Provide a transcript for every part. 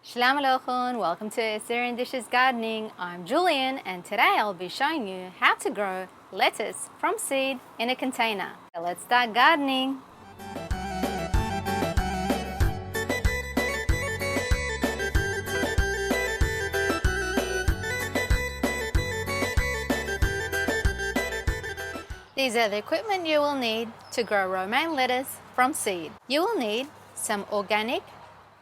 Shalom Aleichem, welcome to Assyrian Dishes Gardening. I'm Julian and today I'll be showing you how to grow lettuce from seed in a container. So let's start gardening. These are the equipment you will need to grow romaine lettuce from seed. You will need some organic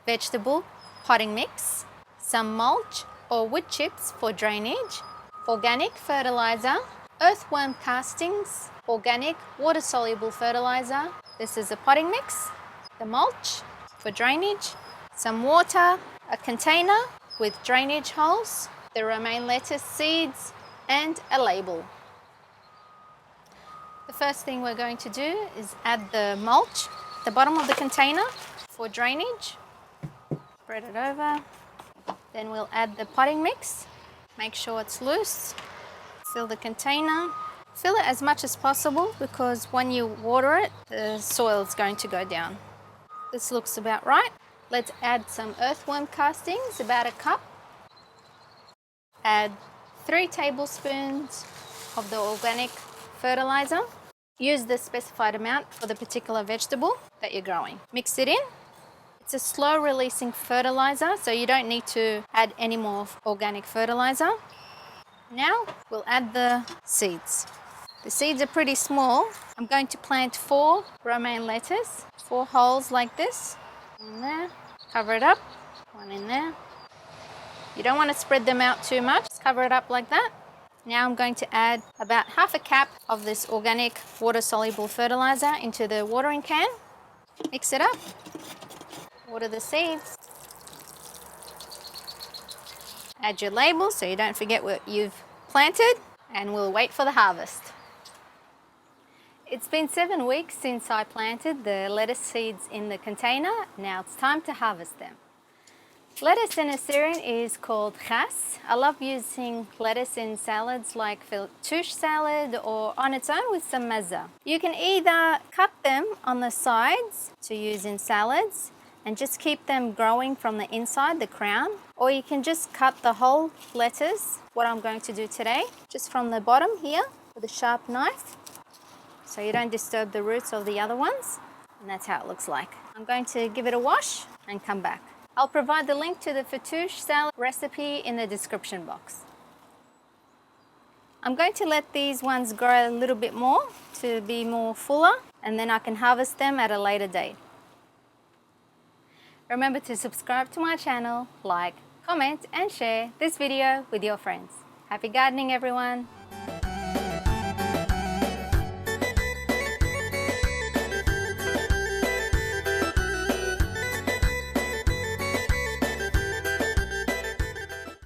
vegetable potting mix, some mulch or wood chips for drainage, organic fertilizer, earthworm castings, organic water-soluble fertilizer. This is a potting mix, the mulch for drainage, some water, a container with drainage holes, the romaine lettuce seeds, and a label. The first thing we're going to do is add the mulch at the bottom of the container for drainage. Spread it over. Then we'll add the potting mix. Make sure it's loose. Fill the container. Fill it as much as possible because when you water it, the soil is going to go down. This looks about right. Let's add some earthworm castings, about a cup. Add 3 tablespoons of the organic fertilizer. Use the specified amount for the particular vegetable that you're growing. Mix it in. It's a slow releasing fertilizer, so you don't need to add any more organic fertilizer. Now we'll add the seeds. The seeds are pretty small. I'm going to plant 4 romaine lettuce, 4 holes like this. One there, cover it up, one in there. You don't want to spread them out too much, just cover it up like that. Now I'm going to add about half a cap of this organic water-soluble fertilizer into the watering can. Mix it up. Water the seeds. Add your label so you don't forget what you've planted, and we'll wait for the harvest. It's been 7 weeks since I planted the lettuce seeds in the container. Now it's time to harvest them. Lettuce in Assyrian is called chas. I love using lettuce in salads like fattoush salad or on its own with some maza. You can either cut them on the sides to use in salads and just keep them growing from the inside, the crown, or you can just cut the whole lettuce, what I'm going to do today, just from the bottom here with a sharp knife, so you don't disturb the roots of the other ones, and that's how it looks like. I'm going to give it a wash and come back. I'll provide the link to the fattoush salad recipe in the description box. I'm going to let these ones grow a little bit more to be more fuller, and then I can harvest them at a later date. Remember to subscribe to my channel, like, comment and share this video with your friends. Happy gardening everyone!